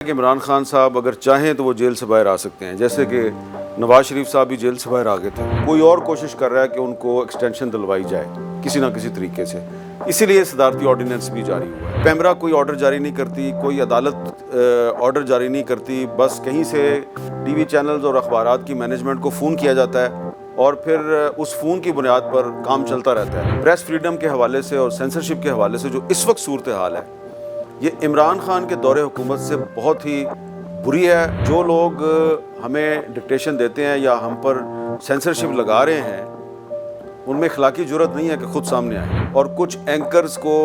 کہ عمران خان صاحب اگر چاہیں تو وہ جیل سے باہر آ سکتے ہیں، جیسے کہ نواز شریف صاحب بھی جیل سے باہر آ گئے تھے۔ کوئی اور کوشش کر رہا ہے کہ ان کو ایکسٹینشن دلوائی جائے کسی نہ کسی طریقے سے، اسی لیے صدارتی آرڈیننس بھی جاری ہوا ہے۔ پیمرا کوئی آرڈر جاری نہیں کرتی، کوئی عدالت آرڈر جاری نہیں کرتی، بس کہیں سے ٹی وی چینلز اور اخبارات کی مینجمنٹ کو فون کیا جاتا ہے اور پھر اس فون کی بنیاد پر کام چلتا رہتا ہے۔ پریس فریڈم کے حوالے سے اور سینسرشپ کے حوالے سے جو اس وقت صورتحال ہے، یہ عمران خان کے دور حکومت سے بہت ہی بری ہے۔ جو لوگ ہمیں ڈکٹیشن دیتے ہیں یا ہم پر سینسرشپ لگا رہے ہیں، ان میں اخلاقی جرات نہیں ہے کہ خود سامنے آئیں اور کچھ اینکرز کو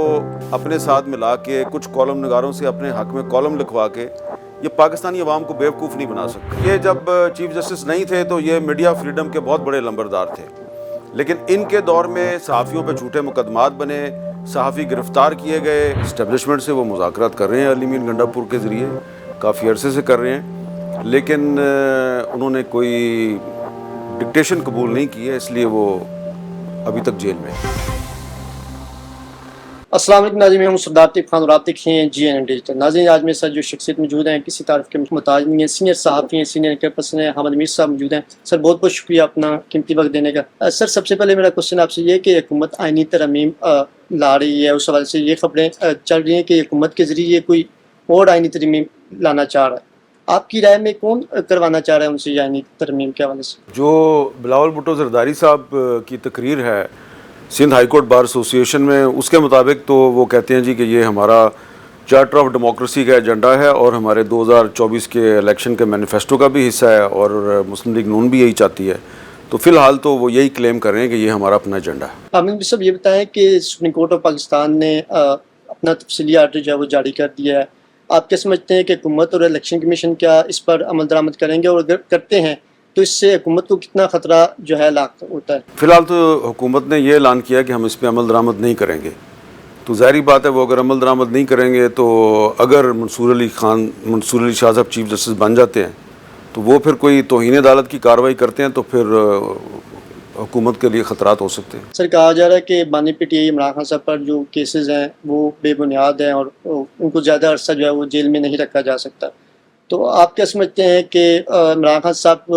اپنے ساتھ ملا کے، کچھ کالم نگاروں سے اپنے حق میں کالم لکھوا کے یہ پاکستانی عوام کو بیوقوف نہیں بنا سکتے۔ یہ جب چیف جسٹس نہیں تھے تو یہ میڈیا فریڈم کے بہت بڑے لمبردار تھے، لیکن ان کے دور میں صحافیوں پہ جھوٹے مقدمات بنے، صحافی گرفتار کیے گئے۔ اسٹیبلشمنٹ سے وہ مذاکرات کر رہے ہیں علی مین گنڈا پور کے ذریعے، کافی عرصے سے کر رہے ہیں، لیکن انہوں نے کوئی ڈکٹیشن قبول نہیں کی ہے، اس لیے وہ ابھی تک جیل میں ہے۔ السلام علیکم ناظرین، میں ہوں سردار طیب خان اور آپ دیکھ رہے ہیں جی این ڈیجیٹل۔ ناظرین، آج میرے ساتھ جو شخصیت موجود ہیں کسی تعارف کے محتاج نہیں ہیں، سینئر صحافی ہیں، سینئر اینکر پرسن ہیں، حامد امیر صاحب موجود ہیں۔ سر بہت بہت شکریہ اپنا قیمتی وقت دینے کا۔ سر سب سے پہلے میرا کوشچن آپ سے یہ ہے کہ حکومت آئینی ترمیم لا رہی ہے، اس حوالے سے یہ خبریں چل رہی ہیں کہ حکومت کے ذریعے کوئی اور آئینی ترمیم لانا چاہ رہا ہے۔ آپ کی رائے میں کون کروانا چاہ رہا ہے ان سے آئینی ترمیم کے حوالے سے؟ جو بلاول بھٹو زرداری صاحب کی تقریر ہے سندھ ہائی کورٹ بار ایسوسی ایشن میں، اس کے مطابق تو وہ کہتے ہیں جی کہ یہ ہمارا چارٹر آف ڈیموکریسی کا ایجنڈا ہے اور ہمارے 2024 کے الیکشن کے مینیفیسٹو کا بھی حصہ ہے، اور مسلم لیگ نون بھی یہی چاہتی ہے۔ تو فی الحال تو وہ یہی کلیم کر رہے ہیں کہ یہ ہمارا اپنا ایجنڈا ہے۔ حامد صاحب یہ بتائیں کہ سپریم کورٹ آف پاکستان نے اپنا تفصیلی آرڈر جو ہے وہ جاری کر دیا ہے، آپ کیا سمجھتے ہیں کہ حکومت اور الیکشن کمیشن کیا اس پر عمل درآمد کریں گے، اور اگر کرتے ہیں تو اس سے حکومت کو کتنا خطرہ جو ہے لاحق ہوتا ہے؟ فی الحال تو حکومت نے یہ اعلان کیا کہ ہم اس پہ عمل درآمد نہیں کریں گے، تو ظاہری بات ہے وہ اگر عمل درآمد نہیں کریں گے تو اگر منصور علی شاہ صاحب چیف جسٹس بن جاتے ہیں تو وہ پھر کوئی توہین عدالت کی کارروائی کرتے ہیں تو پھر حکومت کے لیے خطرات ہو سکتے ہیں۔ سر کہا جا رہا ہے کہ بانی P T I Imran Khan صاحب پر جو کیسز ہیں وہ بے بنیاد ہیں اور ان کو زیادہ عرصہ جو ہے وہ جیل میں نہیں رکھا جا سکتا، تو آپ کیا سمجھتے ہیں کہ عمران خان صاحب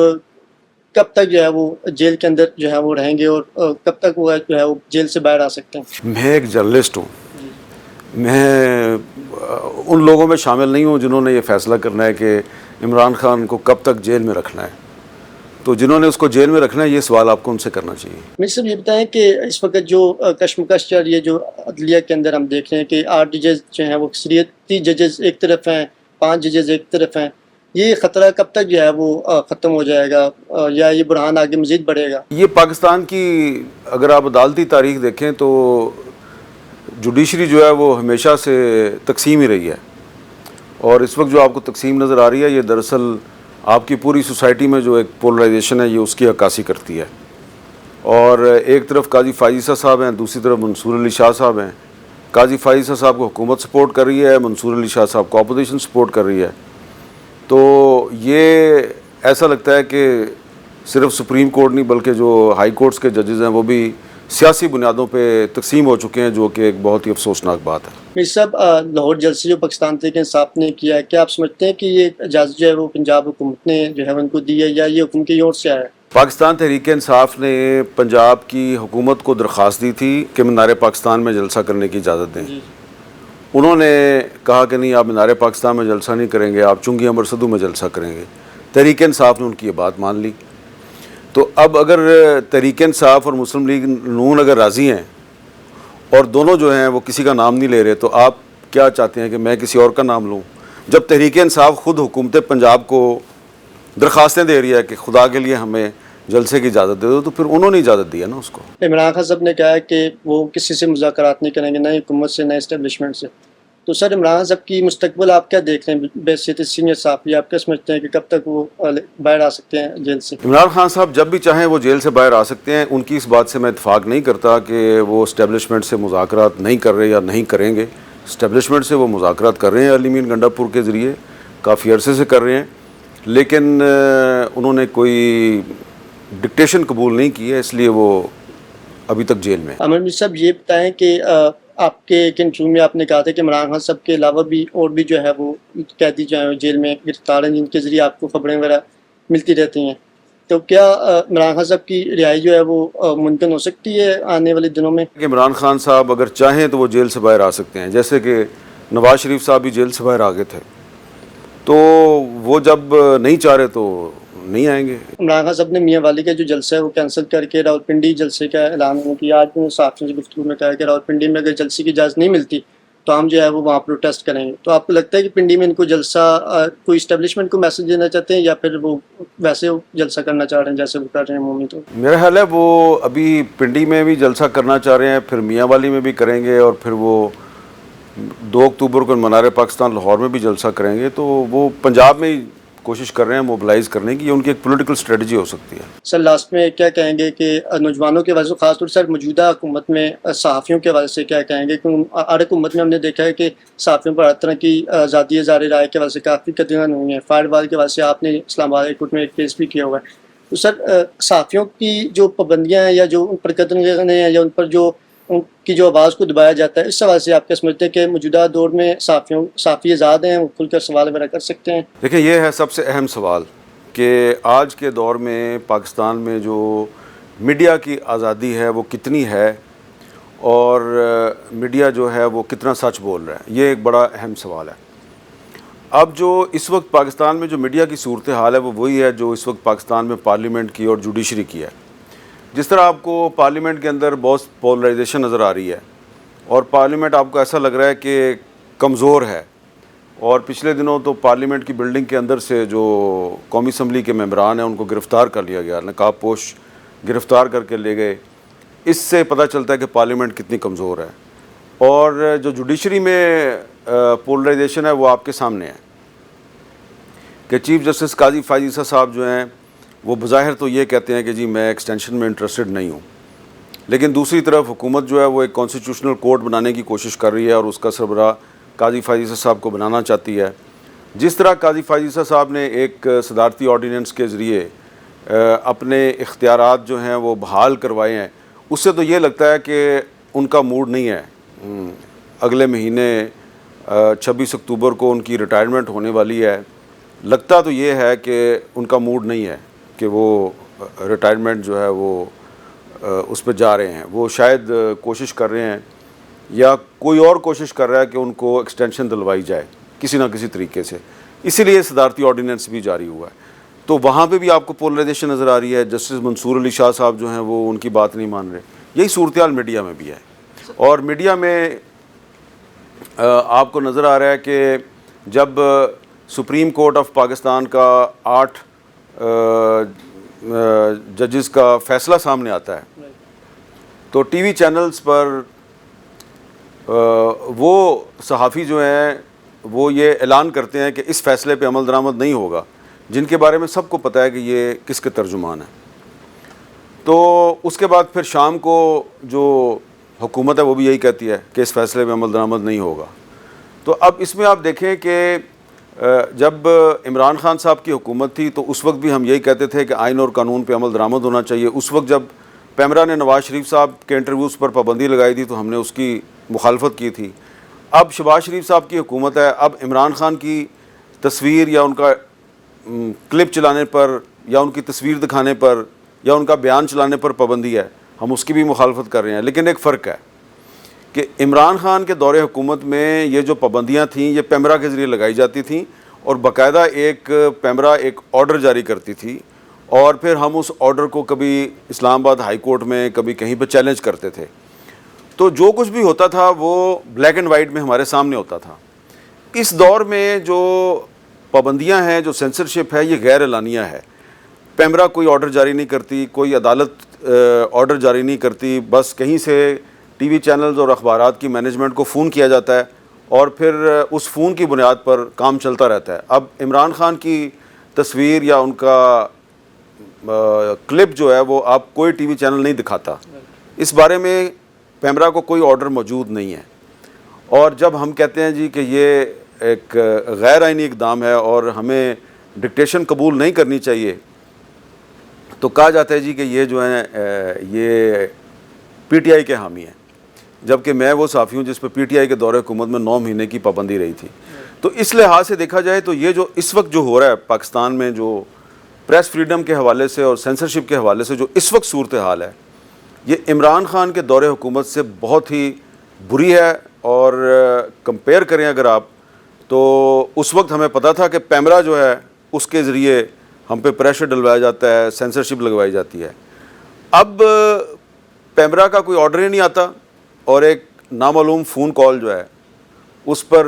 کب تک جو ہے وہ جیل کے اندر جو ہے وہ رہیں گے اور کب تک وہ جو ہے وہ جیل سے باہر آ سکتے ہیں؟ میں ایک جرنلسٹ ہوں، میں ان لوگوں میں شامل نہیں ہوں جنہوں نے یہ فیصلہ کرنا ہے کہ عمران خان کو کب تک جیل میں رکھنا ہے، تو جنہوں نے اس کو جیل میں رکھنا ہے یہ سوال آپ کو ان سے کرنا چاہیے۔ میرے صاحب یہ بتائیں کہ اس وقت جو کشمکش چل رہی ہے جو عدلیہ کے اندر ہم دیکھ رہے ہیں کہ 8 ججز جو ہیں وہ اکثریتی ججز ایک طرف ہیں، 5 ججز ایک طرف ہیں، یہ خطرہ کب تک جو ہے وہ ختم ہو جائے گا یا یہ بحران آگے مزید بڑھے گا؟ یہ پاکستان کی اگر آپ عدالتی تاریخ دیکھیں تو جوڈیشری جو ہے وہ ہمیشہ سے تقسیم ہی رہی ہے، اور اس وقت جو آپ کو تقسیم نظر آ رہی ہے یہ دراصل آپ کی پوری سوسائٹی میں جو ایک پولرائزیشن ہے یہ اس کی عکاسی کرتی ہے، اور ایک طرف قاضی فائز عیسیٰ صاحب ہیں، دوسری طرف منصور علی شاہ صاحب ہیں۔ قاضی فائز عیسیٰ صاحب کو حکومت سپورٹ کر رہی ہے، منصور علی شاہ صاحب کو اپوزیشن سپورٹ کر رہی ہے، تو یہ ایسا لگتا ہے کہ صرف سپریم کورٹ نہیں بلکہ جو ہائی کورٹس کے ججز ہیں وہ بھی سیاسی بنیادوں پہ تقسیم ہو چکے ہیں، جو کہ ایک بہت ہی افسوسناک بات ہے۔ میرے صاحب لاہور جلسے جو پاکستان تحریک انصاف نے کیا ہے، کیا آپ سمجھتے ہیں کہ یہ اجازت جو ہے وہ پنجاب حکومت نے جو ہے ان کو دی ہے یا یہ حکم کی اور سے آیا ہے؟ پاکستان تحریک انصاف نے پنجاب کی حکومت کو درخواست دی تھی کہ مینار پاکستان میں جلسہ کرنے کی اجازت دیں۔ انہوں نے کہا کہ نہیں، آپ مینار پاکستان میں جلسہ نہیں کریں گے، آپ چنگی امر صدو میں جلسہ کریں گے۔ تحریک انصاف نے ان کی یہ بات مان لی، تو اب اگر تحریک انصاف اور مسلم لیگ نون اگر راضی ہیں اور دونوں جو ہیں وہ کسی کا نام نہیں لے رہے، تو آپ کیا چاہتے ہیں کہ میں کسی اور کا نام لوں؟ جب تحریک انصاف خود حکومت پنجاب کو درخواستیں دے رہی ہے کہ خدا کے لیے ہمیں جلسے کی اجازت دے دو، تو پھر انہوں نے اجازت دی ہے نا اس کو۔ عمران خان صاحب نے کہا ہے کہ وہ کسی سے مذاکرات نہیں کریں گے، نہ حکومت سے نہ اسٹیبلشمنٹ سے، تو سر عمران خان صاحب کی مستقبل آپ کیا دیکھ رہے ہیں بحیثیت سینئر صحافی؟ آپ کیا سمجھتے ہیں کہ کب تک وہ باہر آ سکتے ہیں جیل سے؟ عمران خان صاحب جب بھی چاہیں وہ جیل سے باہر آ سکتے ہیں، ان کی اس بات سے میں اتفاق نہیں کرتا کہ وہ اسٹیبلشمنٹ سے مذاکرات نہیں کر رہے یا نہیں کریں گے۔ اسٹیبلشمنٹ سے وہ مذاکرات کر رہے ہیں علی مین گنڈا پور کے ذریعے، کافی عرصے سے کر رہے ہیں، لیکن انہوں نے کوئی ڈکٹیشن قبول نہیں کی ہے، اس لیے وہ ابھی تک جیل میں۔ امر صاحب یہ بتائیں کہ آپ کے ایک انٹرویو میں آپ نے کہا تھا کہ عمران خان صاحب کے علاوہ بھی اور بھی جو ہے وہ قیدی جو ہیں جیل میں گرفتار ہیں جن کے ذریعے آپ کو خبریں وغیرہ ملتی رہتی ہیں، تو کیا عمران خان صاحب کی رہائی جو ہے وہ ممکن ہو سکتی ہے آنے والے دنوں میں؟ کہ عمران خان صاحب اگر چاہیں تو وہ جیل سے باہر آ سکتے ہیں، جیسے کہ نواز شریف صاحب بھی جیل سے باہر آ گئے تھے، تو وہ جب نہیں چاہ رہے تو نہیں آئیں گے۔ عمران خان صاحب نے میاں والی کا جو جلسہ ہے وہ کینسل کر کے راولپنڈی جلسے کا اعلان کیا۔ آج میں صحافیوں سے گفتگو میں کہا کہ راولپنڈی میں اگر جلسے کی اجازت نہیں ملتی تو ہم جو ہے وہ وہاں پروٹیسٹ کریں گے۔ تو آپ کو لگتا ہے کہ پنڈی میں ان کو جلسہ کوئی اسٹیبلشمنٹ کو میسج دینا چاہتے ہیں یا پھر وہ ویسے جلسہ کرنا چاہ رہے ہیں جیسے وہ کر رہے ہیں عمومی طور؟ میرا خیال ہے وہ ابھی پنڈی میں بھی جلسہ کرنا چاہ رہے ہیں، پھر میاں والی میں بھی کریں گے، اور پھر وہ 2 اکتوبر کو منار پاکستان لاہور میں بھی جلسہ کریں گے۔ تو وہ پنجاب میں ہی کوشش کر رہے ہیں موبلائز کرنے کی، یہ ان کی ایک پولیٹیکل اسٹریٹجی ہو سکتی ہے۔ سر لاسٹ میں کیا کہیں گے کہ نوجوانوں کے حوالے سے خاص طور سے موجودہ حکومت میں صحافیوں کے حوالے سے کیا کہیں گے؟ کیونکہ ہر حکومت میں ہم نے دیکھا ہے کہ صحافیوں پر ہر طرح کی آزادی اظہار رائے کے حوالے سے کافی قطعیاں ہوئی ہیں۔ فائر وال کے حوالے سے آپ نے اسلام آباد ہائی کورٹ میں ایک کیس بھی کیا ہوا ہے۔ تو سر صحافیوں کی جو پابندیاں ہیں یا جو ان پر قدریں ہیں یا ان پر جو ان کی جو آواز کو دبایا جاتا ہے، اس حوالے سے آپ کیا سمجھتے ہیں کہ موجودہ دور میں صحافی آزاد ہیں، وہ کھل کر سوال وغیرہ کر سکتے ہیں؟ دیکھیں، یہ ہے سب سے اہم سوال کہ آج کے دور میں پاکستان میں جو میڈیا کی آزادی ہے وہ کتنی ہے، اور میڈیا جو ہے وہ کتنا سچ بول رہا ہے، یہ ایک بڑا اہم سوال ہے۔ اب جو اس وقت پاکستان میں جو میڈیا کی صورتحال ہے وہ وہی ہے جو اس وقت پاکستان میں پارلیمنٹ کی اور جوڈیشری کی ہے۔ جس طرح آپ کو پارلیمنٹ کے اندر بہت پولرائزیشن نظر آ رہی ہے، اور پارلیمنٹ آپ کو ایسا لگ رہا ہے کہ کمزور ہے، اور پچھلے دنوں تو پارلیمنٹ کی بلڈنگ کے اندر سے جو قومی اسمبلی کے ممبران ہیں ان کو گرفتار کر لیا گیا، نقاب پوش گرفتار کر کے لے گئے۔ اس سے پتہ چلتا ہے کہ پارلیمنٹ کتنی کمزور ہے، اور جو جوڈیشری میں پولرائزیشن ہے وہ آپ کے سامنے ہے کہ چیف جسٹس قاضی فائز عیسیٰ صاحب جو ہیں وہ بظاہر تو یہ کہتے ہیں کہ جی میں ایکسٹینشن میں انٹرسٹڈ نہیں ہوں، لیکن دوسری طرف حکومت جو ہے وہ ایک کانسٹیٹیوشنل کورٹ بنانے کی کوشش کر رہی ہے، اور اس کا سربراہ قاضی فائز عیسیٰ صاحب کو بنانا چاہتی ہے۔ جس طرح قاضی فائز عیسیٰ صاحب نے ایک صدارتی آرڈیننس کے ذریعے اپنے اختیارات جو ہیں وہ بحال کروائے ہیں، اس سے تو یہ لگتا ہے کہ ان کا موڈ نہیں ہے۔ اگلے مہینے 26 اکتوبر کو ان کی ریٹائرمنٹ ہونے والی ہے، لگتا تو یہ ہے کہ ان کا موڈ نہیں ہے کہ وہ ریٹائرمنٹ جو ہے وہ اس پہ جا رہے ہیں۔ وہ شاید کوشش کر رہے ہیں یا کوئی اور کوشش کر رہا ہے کہ ان کو ایکسٹینشن دلوائی جائے کسی نہ کسی طریقے سے، اسی لیے صدارتی آرڈیننس بھی جاری ہوا ہے۔ تو وہاں پہ بھی آپ کو پولرائزیشن نظر آ رہی ہے۔ جسٹس منصور علی شاہ صاحب جو ہیں وہ ان کی بات نہیں مان رہے۔ یہی صورتحال میڈیا میں بھی ہے، اور میڈیا میں آپ کو نظر آ رہا ہے کہ جب سپریم کورٹ آف پاکستان کا 8 ججز کا فیصلہ سامنے آتا ہے تو ٹی وی چینلز پر وہ صحافی جو ہیں وہ یہ اعلان کرتے ہیں کہ اس فیصلے پہ عمل درآمد نہیں ہوگا، جن کے بارے میں سب کو پتہ ہے کہ یہ کس کے ترجمان ہیں۔ تو اس کے بعد پھر شام کو جو حکومت ہے وہ بھی یہی کہتی ہے کہ اس فیصلے پہ عمل درآمد نہیں ہوگا۔ تو اب اس میں آپ دیکھیں کہ جب عمران خان صاحب کی حکومت تھی تو اس وقت بھی ہم یہی کہتے تھے کہ آئین اور قانون پہ عمل درآمد ہونا چاہیے۔ اس وقت جب پیمرا نے نواز شریف صاحب کے انٹرویوز پر پابندی لگائی تھی تو ہم نے اس کی مخالفت کی تھی۔ اب شہباز شریف صاحب کی حکومت ہے، اب عمران خان کی تصویر یا ان کا کلپ چلانے پر یا ان کی تصویر دکھانے پر یا ان کا بیان چلانے پر پابندی ہے، ہم اس کی بھی مخالفت کر رہے ہیں۔ لیکن ایک فرق ہے کہ عمران خان کے دور حکومت میں یہ جو پابندیاں تھیں یہ پیمرا کے ذریعے لگائی جاتی تھیں، اور باقاعدہ پیمرا ایک آرڈر جاری کرتی تھی، اور پھر ہم اس آرڈر کو کبھی اسلام آباد ہائی کورٹ میں کبھی کہیں پہ چیلنج کرتے تھے۔ تو جو کچھ بھی ہوتا تھا وہ بلیک اینڈ وائٹ میں ہمارے سامنے ہوتا تھا۔ اس دور میں جو پابندیاں ہیں، جو سینسرشپ ہے، یہ غیر اعلانیہ ہے۔ پیمرا کوئی آرڈر جاری نہیں کرتی، کوئی عدالت آرڈر جاری نہیں کرتی، بس کہیں سے ٹی وی چینلز اور اخبارات کی مینجمنٹ کو فون کیا جاتا ہے، اور پھر اس فون کی بنیاد پر کام چلتا رہتا ہے۔ اب عمران خان کی تصویر یا ان کا کلپ جو ہے وہ آپ کوئی ٹی وی چینل نہیں دکھاتا، اس بارے میں پیمرا کو کوئی آرڈر موجود نہیں ہے۔ اور جب ہم کہتے ہیں جی کہ یہ ایک غیر آئینی اقدام ہے اور ہمیں ڈکٹیشن قبول نہیں کرنی چاہیے، تو کہا جاتا ہے جی کہ یہ جو ہیں یہ پی ٹی آئی کے حامی ہیں۔ جبکہ میں وہ صحافی ہوں جس پہ پی ٹی آئی کے دور حکومت میں 9 مہینے کی پابندی رہی تھی. تو اس لحاظ سے دیکھا جائے تو یہ جو اس وقت جو ہو رہا ہے پاکستان میں، جو پریس فریڈم کے حوالے سے اور سینسرشپ کے حوالے سے جو اس وقت صورتحال ہے، یہ عمران خان کے دور حکومت سے بہت ہی بری ہے. اور کمپیئر کریں اگر آپ، تو اس وقت ہمیں پتہ تھا کہ پیمرا جو ہے اس کے ذریعے ہم پہ پریشر ڈلوایا جاتا ہے، سینسرشپ لگوائی جاتی ہے. اب پیمرا کا کوئی آرڈر ہی نہیں آتا اور ایک نامعلوم فون کال جو ہے اس پر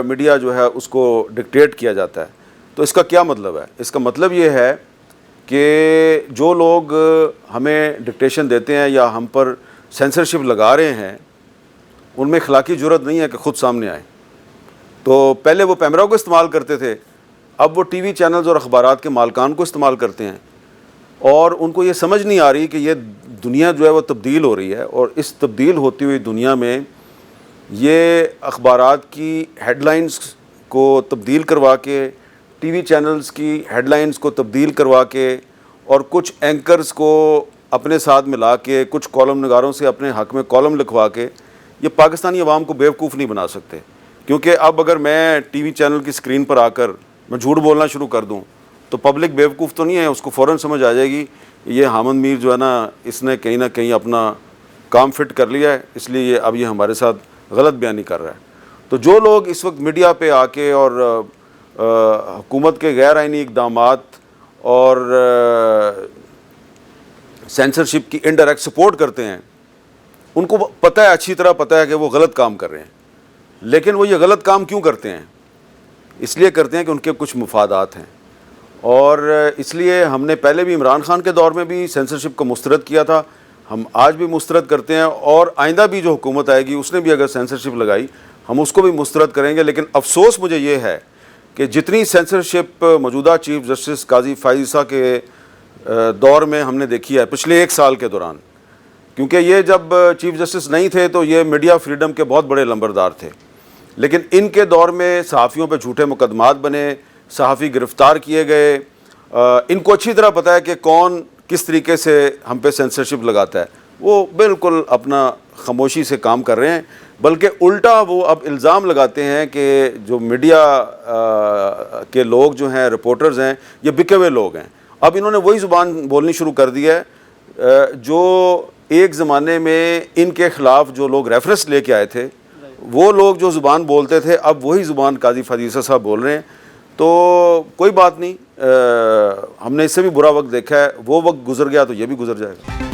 میڈیا جو ہے اس کو ڈکٹیٹ کیا جاتا ہے. تو اس کا کیا مطلب ہے؟ اس کا مطلب یہ ہے کہ جو لوگ ہمیں ڈکٹیشن دیتے ہیں یا ہم پر سینسرشپ لگا رہے ہیں ان میں اخلاقی جرت نہیں ہے کہ خود سامنے آئیں. تو پہلے وہ پیمرا کو استعمال کرتے تھے، اب وہ ٹی وی چینلز اور اخبارات کے مالکان کو استعمال کرتے ہیں. اور ان کو یہ سمجھ نہیں آ رہی کہ یہ دنیا جو ہے وہ تبدیل ہو رہی ہے، اور اس تبدیل ہوتی ہوئی دنیا میں یہ اخبارات کی ہیڈ لائنز کو تبدیل کروا کے، ٹی وی چینلز کی ہیڈ لائنز کو تبدیل کروا کے، اور کچھ اینکرز کو اپنے ساتھ ملا کے، کچھ کالم نگاروں سے اپنے حق میں کالم لکھوا کے یہ پاکستانی عوام کو بیوقوف نہیں بنا سکتے. کیونکہ اب اگر میں ٹی وی چینل کی اسکرین پر آ کر میں جھوٹ بولنا شروع کر دوں تو پبلک بیوقوف تو نہیں ہے، اس کو فوراً سمجھ آ جائے گی یہ حامد میر جو ہے نا اس نے کہیں نہ کہیں اپنا کام فٹ کر لیا ہے، اس لیے اب یہ ہمارے ساتھ غلط بیانی کر رہا ہے. تو جو لوگ اس وقت میڈیا پہ آ کے اور حکومت کے غیر آئینی اقدامات اور سینسرشپ کی انڈائریکٹ سپورٹ کرتے ہیں، ان کو پتہ ہے، اچھی طرح پتہ ہے کہ وہ غلط کام کر رہے ہیں. لیکن وہ یہ غلط کام کیوں کرتے ہیں؟ اس لیے کرتے ہیں کہ ان کے کچھ مفادات ہیں. اور اس لیے ہم نے پہلے بھی عمران خان کے دور میں بھی سینسرشپ کو مسترد کیا تھا، ہم آج بھی مسترد کرتے ہیں، اور آئندہ بھی جو حکومت آئے گی اس نے بھی اگر سینسرشپ لگائی ہم اس کو بھی مسترد کریں گے. لیکن افسوس مجھے یہ ہے کہ جتنی سینسرشپ موجودہ چیف جسٹس قاضی فائز عیسیٰ کے دور میں ہم نے دیکھی ہے پچھلے 1 سال کے دوران، کیونکہ یہ جب چیف جسٹس نہیں تھے تو یہ میڈیا فریڈم کے بہت بڑے لمبردار تھے، لیکن ان کے دور میں صحافیوں پہ جھوٹے مقدمات بنے، صحافی گرفتار کیے گئے. ان کو اچھی طرح پتہ ہے کہ کون کس طریقے سے ہم پہ سینسرشپ لگاتا ہے. وہ بالکل اپنا خاموشی سے کام کر رہے ہیں، بلکہ الٹا وہ اب الزام لگاتے ہیں کہ جو میڈیا کے لوگ جو ہیں، رپورٹرز ہیں، یہ بکے ہوئے لوگ ہیں. اب انہوں نے وہی زبان بولنی شروع کر دی ہے جو ایک زمانے میں ان کے خلاف جو لوگ ریفرنس لے کے آئے تھے، وہ لوگ جو زبان بولتے تھے اب وہی زبان قاضی فائز عیسیٰ صاحب بول رہے ہیں. تو کوئی بات نہیں، ہم نے اس سے بھی برا وقت دیکھا ہے، وہ وقت گزر گیا تو یہ بھی گزر جائے گا.